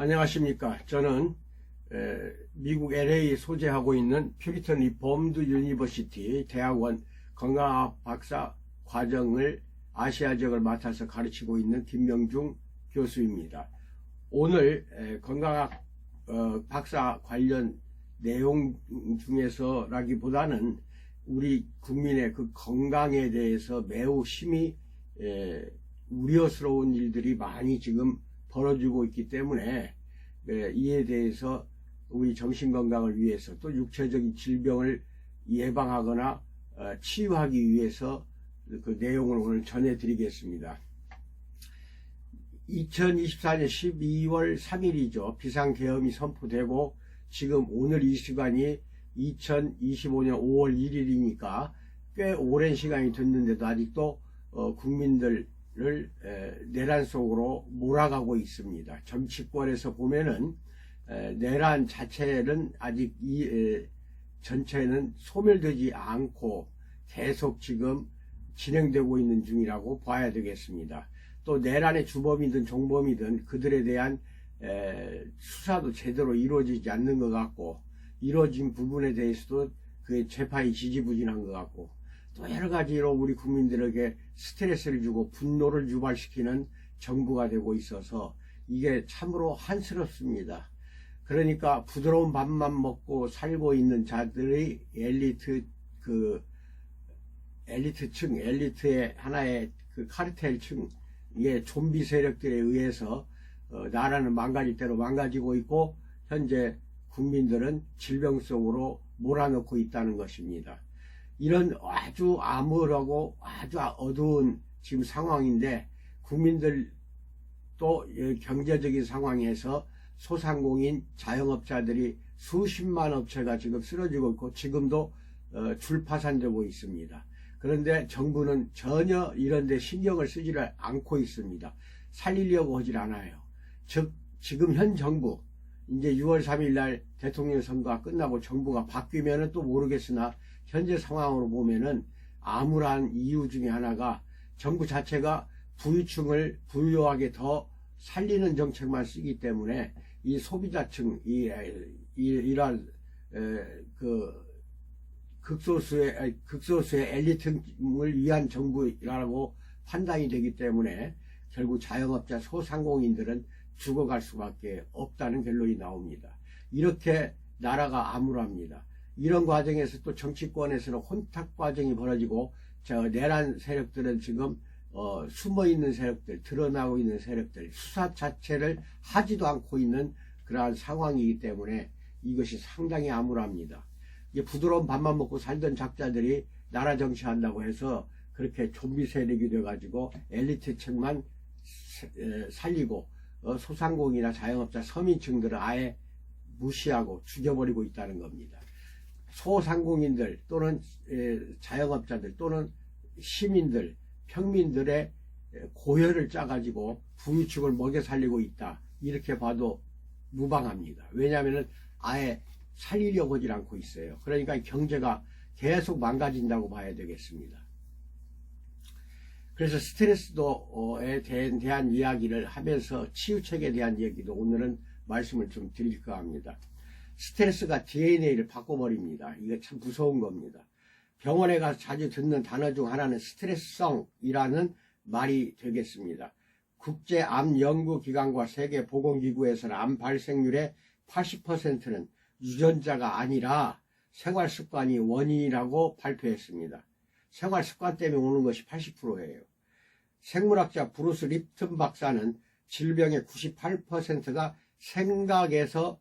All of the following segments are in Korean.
안녕하십니까. 저는 미국 LA 소재하고 있는 퓨리턴 리폼드 유니버시티 대학원 건강학 박사 과정을 아시아 지역을 맡아서 가르치고 있는 김명중 교수입니다. 오늘 건강학 박사 관련 내용 중에서라기보다는 우리 국민의 그 건강에 대해서 매우 심히 우려스러운 일들이 많이 지금 벌어지고 있기 때문에 이에 대해서 우리 정신건강을 위해서 또 육체적인 질병을 예방하거나 치유하기 위해서 그 내용을 오늘 전해드리겠습니다. 2024년 12월 3일이죠. 비상계엄이 선포되고 지금 오늘 이 시간이 2025년 5월 1일이니까 꽤 오랜 시간이 됐는데도 아직도 국민들을 내란 속으로 몰아가고 있습니다. 정치권에서 보면은 내란 자체는 아직 전체는 소멸되지 않고 계속 지금 진행되고 있는 중이라고 봐야 되겠습니다. 또 내란의 주범이든 종범이든 그들에 대한 수사도 제대로 이루어지지 않는 것 같고, 이루어진 부분에 대해서도 그 재판이 지지부진한 것 같고, 또 여러 가지로 우리 국민들에게 스트레스를 주고 분노를 유발시키는 정부가 되고 있어서 이게 참으로 한스럽습니다. 그러니까 부드러운 밥만 먹고 살고 있는 자들의 엘리트층, 엘리트의 하나의 그 카르텔층, 의 좀비 세력들에 의해서 나라는 망가질 대로 망가지고 있고, 현재 국민들은 질병 속으로 몰아넣고 있다는 것입니다. 이런 아주 암울하고 아주 어두운 지금 상황인데, 국민들 또 경제적인 상황에서 소상공인 자영업자들이 수십만 업체가 지금 쓰러지고 있고 지금도 줄파산되고 있습니다. 그런데 정부는 전혀 이런 데 신경을 쓰지를 않고 있습니다. 살리려고 하질 않아요. 즉 지금 현 정부, 이제 6월 3일 날 대통령 선거가 끝나고 정부가 바뀌면은 또 모르겠으나 현재 상황으로 보면은 암울한 이유 중에 하나가 정부 자체가 부유층을 부유하게 더 살리는 정책만 쓰기 때문에 이 소비자층, 이러한 극소수의 엘리트를 위한 정부라고 판단이 되기 때문에 결국 자영업자 소상공인들은 죽어갈 수밖에 없다는 결론이 나옵니다. 이렇게 나라가 암울합니다. 이런 과정에서 또 정치권에서는 혼탁 과정이 벌어지고, 내란 세력들은 지금 숨어있는 세력들, 드러나고 있는 세력들, 수사 자체를 하지도 않고 있는 그러한 상황이기 때문에 이것이 상당히 암울합니다. 부드러운 밥만 먹고 살던 작자들이 나라 정치한다고 해서 그렇게 좀비 세력이 돼가지고 엘리트층만 살리고 소상공인이나 자영업자 서민층들을 아예 무시하고 죽여버리고 있다는 겁니다. 소상공인들 또는 자영업자들 또는 시민들, 평민들의 고혈을 짜가지고 부유층을 먹여 살리고 있다, 이렇게 봐도 무방합니다. 왜냐하면 아예 살리려고 하질 않고 있어요. 그러니까 경제가 계속 망가진다고 봐야 되겠습니다. 그래서 스트레스에 대한 이야기를 하면서 치유책에 대한 얘기도 오늘은 말씀을 좀 드릴까 합니다. 스트레스가 DNA를 바꿔버립니다. 이게 참 무서운 겁니다. 병원에 가서 자주 듣는 단어 중 하나는 스트레스성이라는 말이 되겠습니다. 국제암연구기관과 세계보건기구에서는 암 발생률의 80%는 유전자가 아니라 생활습관이 원인이라고 발표했습니다. 생활습관 때문에 오는 것이 80%예요. 생물학자 브루스 립튼 박사는 질병의 98%가 생각에서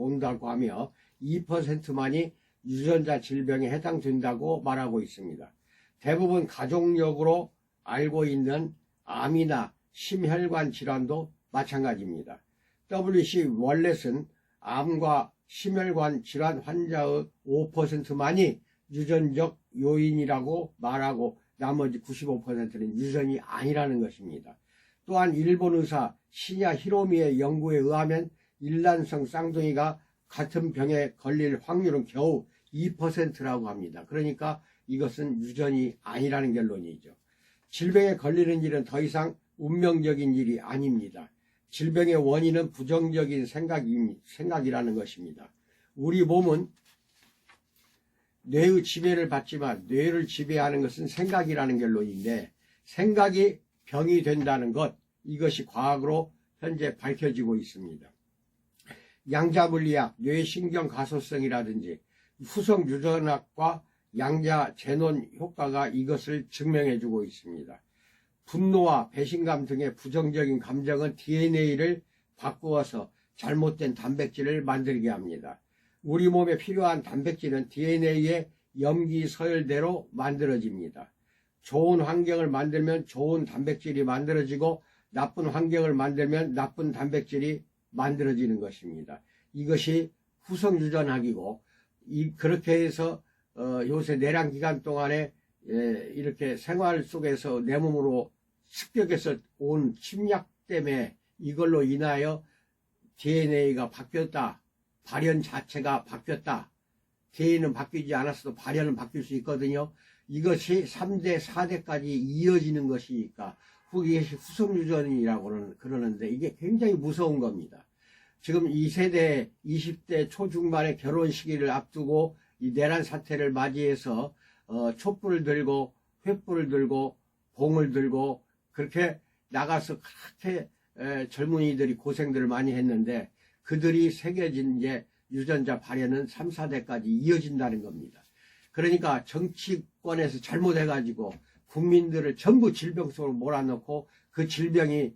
온다고 하며 2%만이 유전자 질병에 해당된다고 말하고 있습니다. 대부분 가족력으로 알고 있는 암이나 심혈관 질환도 마찬가지입니다. W.C. 월렛은 암과 심혈관 질환 환자의 5%만이 유전적 요인이라고 말하고 나머지 95%는 유전이 아니라는 것입니다. 또한 일본 의사 시냐 히로미의 연구에 의하면 일란성 쌍둥이가 같은 병에 걸릴 확률은 겨우 2%라고 합니다. 그러니까 이것은 유전이 아니라는 결론이죠. 질병에 걸리는 일은 더 이상 운명적인 일이 아닙니다. 질병의 원인은 부정적인 생각이라는 것입니다. 우리 몸은 뇌의 지배를 받지만 뇌를 지배하는 것은 생각이라는 결론인데, 생각이 병이 된다는 것, 이것이 과학으로 현재 밝혀지고 있습니다. 양자물리학, 뇌신경가소성이라든지 후성유전학과 양자제논 효과가 이것을 증명해주고 있습니다. 분노와 배신감 등의 부정적인 감정은 DNA를 바꾸어서 잘못된 단백질을 만들게 합니다. 우리 몸에 필요한 단백질은 DNA의 염기 서열대로 만들어집니다. 좋은 환경을 만들면 좋은 단백질이 만들어지고 나쁜 환경을 만들면 나쁜 단백질이 만들어지는 것입니다. 이것이 후성유전학이고, 그렇게 해서 요새 내란 기간 동안에 이렇게 생활 속에서 내 몸으로 습격해서 온 침략 때문에 이걸로 인하여 DNA가 바뀌었다. 발현 자체가 바뀌었다. DNA는 바뀌지 않았어도 발현은 바뀔 수 있거든요. 이것이 3대, 4대까지 이어지는 것이니까 이것이 후성유전이라고 그러는데, 이게 굉장히 무서운 겁니다. 지금 2세대, 20대 초중반의 결혼 시기를 앞두고 이 내란 사태를 맞이해서 촛불을 들고 횃불을 들고 봉을 들고 그렇게 나가서 그렇게 젊은이들이 고생들을 많이 했는데, 그들이 새겨진 이제 유전자 발현은 3, 4대까지 이어진다는 겁니다. 그러니까 정치권에서 잘못해가지고 국민들을 전부 질병 속으로 몰아넣고 그 질병이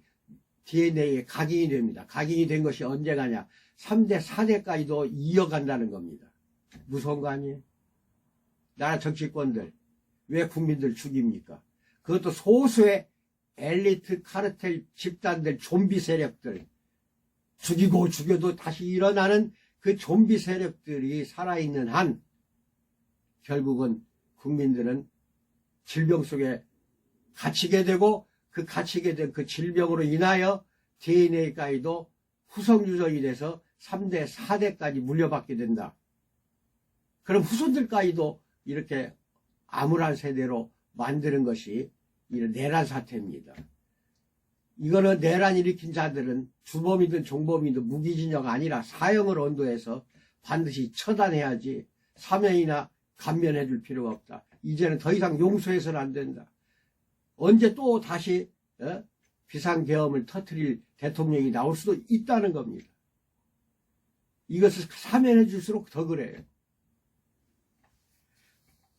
DNA에 각인이 됩니다. 각인이 된 것이 언제 가냐? 3대, 4대까지도 이어간다는 겁니다. 무서운 거 아니에요? 나라 정치권들 왜 국민들 죽입니까? 그것도 소수의 엘리트 카르텔 집단들, 좀비 세력들, 죽이고 죽여도 다시 일어나는 그 좀비 세력들이 살아있는 한 결국은 국민들은 질병 속에 갇히게 되고, 그 갇히게 된 그 질병으로 인하여 DNA까지도 후성유전이 돼서 3대, 4대까지 물려받게 된다. 그럼 후손들까지도 이렇게 암울한 세대로 만드는 것이 이런 내란 사태입니다. 이거는 내란 일으킨 자들은 주범이든 종범이든 무기징역 아니라 사형을 언도해서 반드시 처단해야지 사면이나 감면해 줄 필요가 없다. 이제는 더 이상 용서해서는 안 된다. 언제 또 다시 비상계엄을 터뜨릴 대통령이 나올 수도 있다는 겁니다. 이것을 사면해 줄수록 더 그래요.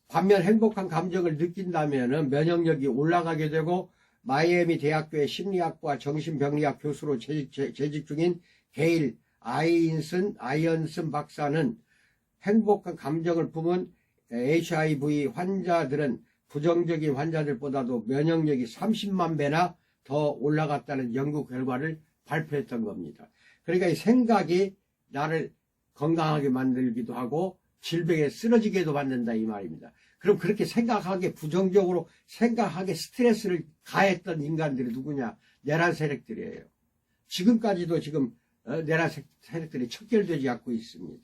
반면 행복한 감정을 느낀다면 면역력이 올라가게 되고, 마이애미 대학교의 심리학과 정신병리학 교수로 재직 중인 게일 아이언슨 박사는 행복한 감정을 품은 HIV 환자들은 부정적인 환자들보다도 면역력이 30만 배나 더 올라갔다는 연구 결과를 발표했던 겁니다. 그러니까 이 생각이 나를 건강하게 만들기도 하고 질병에 쓰러지게도 만든다 이 말입니다. 그럼 그렇게 생각하게, 부정적으로 생각하게 스트레스를 가했던 인간들이 누구냐? 내란 세력들이에요. 지금까지도 지금 내란 세력들이 척결되지 않고 있습니다.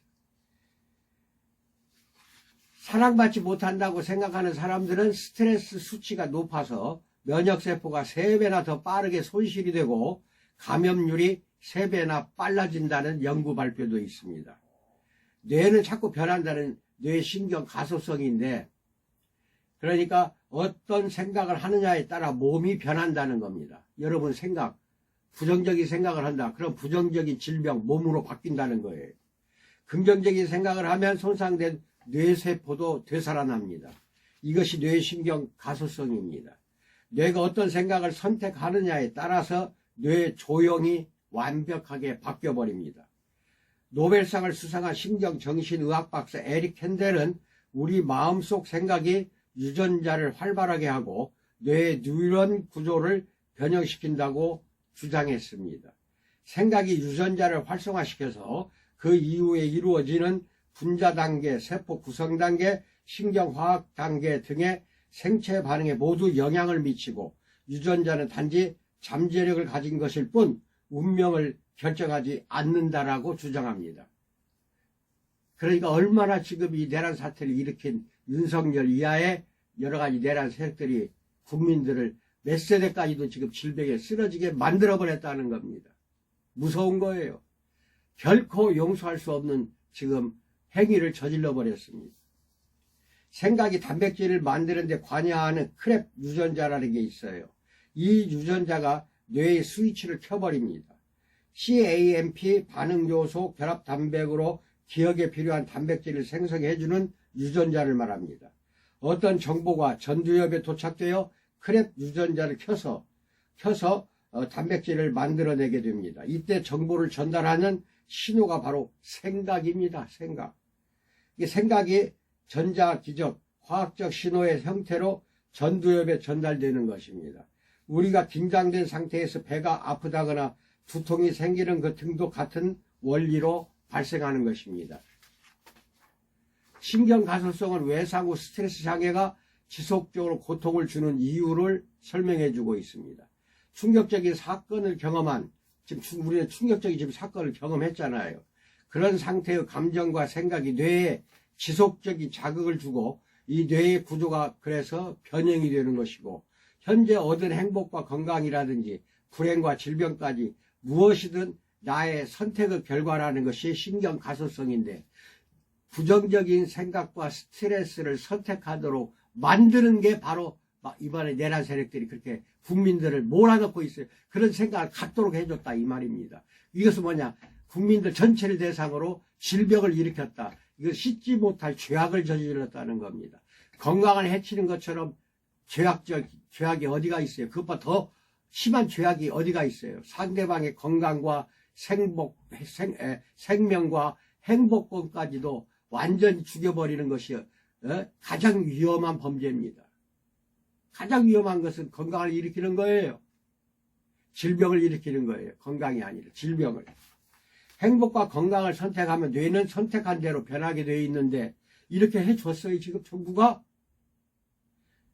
사랑받지 못한다고 생각하는 사람들은 스트레스 수치가 높아서 면역세포가 3배나 더 빠르게 손실이 되고 감염률이 3배나 빨라진다는 연구 발표도 있습니다. 뇌는 자꾸 변한다는 뇌신경 가소성인데, 그러니까 어떤 생각을 하느냐에 따라 몸이 변한다는 겁니다. 여러분 생각, 부정적인 생각을 한다. 그럼 부정적인 질병, 몸으로 바뀐다는 거예요. 긍정적인 생각을 하면 손상된 뇌세포도 되살아납니다. 이것이 뇌신경 가소성입니다. 뇌가 어떤 생각을 선택하느냐에 따라서 뇌 조형이 완벽하게 바뀌어버립니다. 노벨상을 수상한 신경정신의학 박사 에릭 헨델은 우리 마음속 생각이 유전자를 활발하게 하고 뇌의 뉴런 구조를 변형시킨다고 주장했습니다. 생각이 유전자를 활성화시켜서 그 이후에 이루어지는 분자 단계, 세포 구성 단계, 신경화학 단계 등의 생체 반응에 모두 영향을 미치고 유전자는 단지 잠재력을 가진 것일 뿐 운명을 결정하지 않는다라고 주장합니다. 그러니까 얼마나 지금 이 내란 사태를 일으킨 윤석열 이하의 여러 가지 내란 세력들이 국민들을 몇 세대까지도 지금 질병에 쓰러지게 만들어버렸다는 겁니다. 무서운 거예요. 결코 용서할 수 없는 지금 행위를 저질러 버렸습니다. 생각이 단백질을 만드는데 관여하는 크랩 유전자라는 게 있어요. 이 유전자가 뇌의 스위치를 켜버립니다. CAMP 반응요소 결합단백으로 기억에 필요한 단백질을 생성해주는 유전자를 말합니다. 어떤 정보가 전두엽에 도착되어 크랩 유전자를 켜서 단백질을 만들어내게 됩니다. 이때 정보를 전달하는 신호가 바로 생각입니다. 생각. 이 생각이 전자기적, 화학적 신호의 형태로 전두엽에 전달되는 것입니다. 우리가 긴장된 상태에서 배가 아프다거나 두통이 생기는 것 등도 같은 원리로 발생하는 것입니다. 신경가소성은 외상 후 스트레스 장애가 지속적으로 고통을 주는 이유를 설명해 주고 있습니다. 충격적인 사건을 경험한, 지금 우리는 충격적인 사건을 경험했잖아요. 그런 상태의 감정과 생각이 뇌에 지속적인 자극을 주고 이 뇌의 구조가 그래서 변형이 되는 것이고, 현재 얻은 행복과 건강이라든지 불행과 질병까지 무엇이든 나의 선택의 결과라는 것이 신경가소성인데, 부정적인 생각과 스트레스를 선택하도록 만드는 게 바로 이번에 내란 세력들이 그렇게 국민들을 몰아넣고 있어요. 그런 생각을 갖도록 해줬다 이 말입니다. 이것은 뭐냐, 국민들 전체를 대상으로 질병을 일으켰다. 이거 씻지 못할 죄악을 저질렀다는 겁니다. 건강을 해치는 것처럼 죄악이 어디가 있어요? 그것보다 더 심한 죄악이 어디가 있어요? 상대방의 건강과 생명과 행복권까지도 완전히 죽여버리는 것이 가장 위험한 범죄입니다. 가장 위험한 것은 건강을 일으키는 거예요. 질병을 일으키는 거예요. 건강이 아니라 질병을. 행복과 건강을 선택하면 뇌는 선택한 대로 변하게 되어 있는데, 이렇게 해줬어요. 지금 정부가.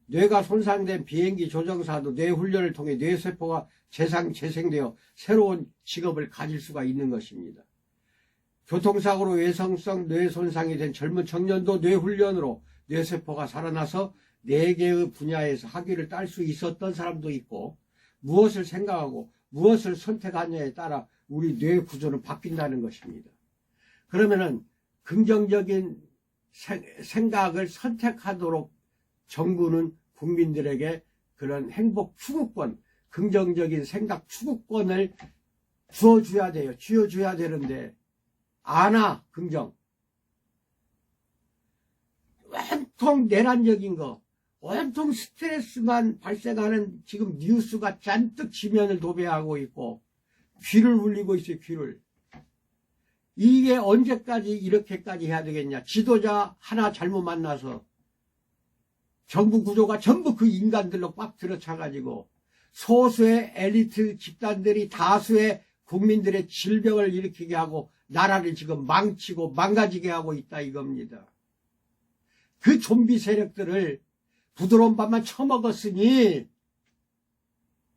뇌가 손상된 비행기 조종사도 뇌 훈련을 통해 뇌세포가 재생되어 새로운 직업을 가질 수가 있는 것입니다. 교통사고로 외성성 뇌 손상이 된 젊은 청년도 뇌 훈련으로 뇌세포가 살아나서 4개의 분야에서 학위를 딸 수 있었던 사람도 있고, 무엇을 생각하고 무엇을 선택하느냐에 따라 우리 뇌 구조는 바뀐다는 것입니다. 그러면은 긍정적인 생각을 선택하도록 정부는 국민들에게 그런 행복 추구권, 긍정적인 생각 추구권을 주어줘야 돼요. 쥐어줘야 되는데 안아 긍정. 온통 내란적인 거, 온통 스트레스만 발생하는 지금 뉴스가 잔뜩 지면을 도배하고 있고 귀를 울리고 있어요. 귀를. 이게 언제까지 이렇게까지 해야 되겠냐. 지도자 하나 잘못 만나서 정부 구조가 전부 그 인간들로 꽉 들어차가지고 소수의 엘리트 집단들이 다수의 국민들의 질병을 일으키게 하고 나라를 지금 망치고 망가지게 하고 있다 이겁니다. 그 좀비 세력들을 부드러운 밥만 처먹었으니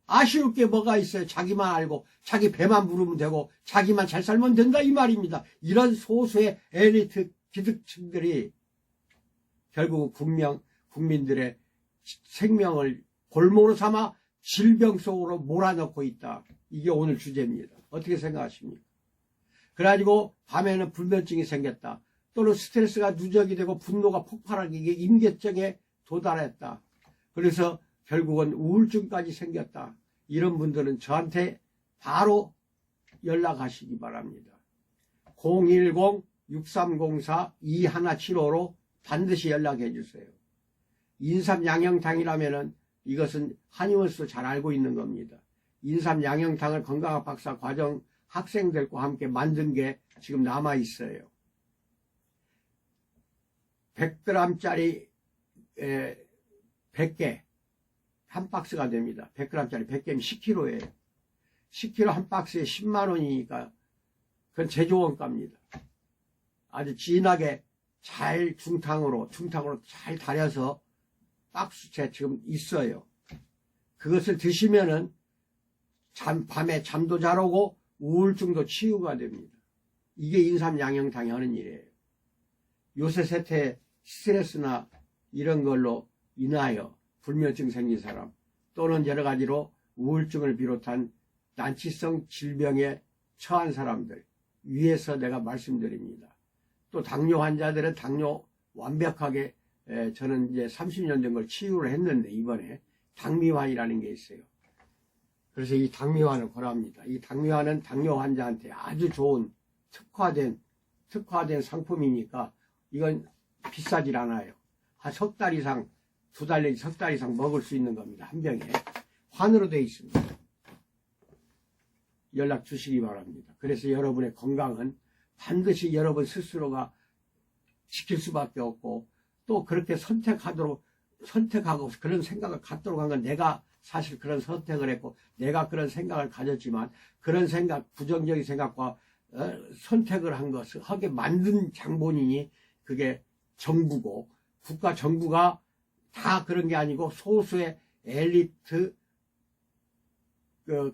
아쉬울 게 뭐가 있어요. 자기만 알고 자기 배만 부르면 되고 자기만 잘 살면 된다 이 말입니다. 이런 소수의 엘리트 기득층들이 결국 국민들의 생명을 골목으로 삼아 질병 속으로 몰아넣고 있다. 이게 오늘 주제입니다. 어떻게 생각하십니까? 그래가지고 밤에는 불면증이 생겼다. 또는 스트레스가 누적이 되고 분노가 폭발하기, 이게 임계점에 도달했다. 그래서 결국은 우울증까지 생겼다. 이런 분들은 저한테 바로 연락하시기 바랍니다. 010-6304-2175로 반드시 연락해 주세요. 인삼양형탕이라면은 이것은 한의원에서 잘 알고 있는 겁니다. 인삼양형탕을 건강학 박사 과정 학생들과 함께 만든 게 지금 남아 있어요. 100g짜리 100개 한 박스가 됩니다. 100g짜리 100개면 10kg예요. 10kg 한 박스에 10만 원이니까 그건 제조원가입니다. 아주 진하게 잘 중탕으로 잘 달여서 박스째 지금 있어요. 그것을 드시면은 밤에 잠도 잘 오고 우울증도 치유가 됩니다. 이게 인삼양형탕이 하는 일이에요. 요새 세태 스트레스나 이런 걸로 인하여 불면증 생긴 사람 또는 여러 가지로 우울증을 비롯한 난치성 질병에 처한 사람들 위해서 내가 말씀드립니다. 또 당뇨 환자들은 당뇨 완벽하게 저는 이제 30년 된 걸 치유를 했는데 이번에 당미환이라는 게 있어요. 그래서 이 당미환을 권합니다. 이 당미환은 당뇨 환자한테 아주 좋은 특화된 상품이니까 이건 비싸질 않아요. 한 석 달 이상, 2달 내지 석 달 이상 먹을 수 있는 겁니다. 한 병에. 환으로 되어 있습니다. 연락 주시기 바랍니다. 그래서 여러분의 건강은 반드시 여러분 스스로가 지킬 수밖에 없고 또 그렇게 선택하고 그런 생각을 갖도록 한 건 내가 사실 그런 선택을 했고 내가 그런 생각을 가졌지만 그런 생각, 부정적인 생각과 선택을 한 것을 하게 만든 장본인이 그게 정부고 국가 정부가 다 그런 게 아니고 소수의 엘리트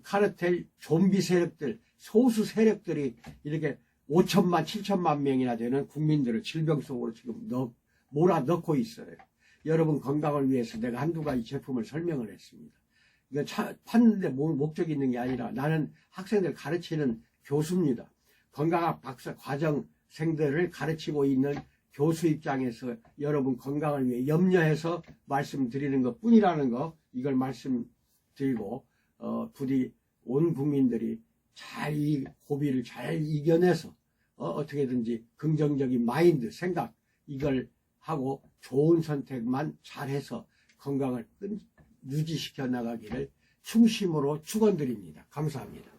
카르텔 좀비 세력들 소수 세력들이 이렇게 5천만 7천만 명이나 되는 국민들을 질병 속으로 지금 몰아넣고 있어요. 여러분 건강을 위해서 내가 한두 가지 제품을 설명을 했습니다. 이거 파는데 목적이 있는 게 아니라 나는 학생들 가르치는 교수입니다. 건강학 박사 과정생들을 가르치고 있는 교수 입장에서 여러분 건강을 위해 염려해서 말씀드리는 것 뿐이라는 거 이걸 말씀드리고 부디 온 국민들이 잘 이 고비를 잘 이겨내서 어떻게든지 긍정적인 마인드 생각 이걸 하고 좋은 선택만 잘해서 건강을 유지시켜 나가기를 충심으로 축원드립니다. 감사합니다.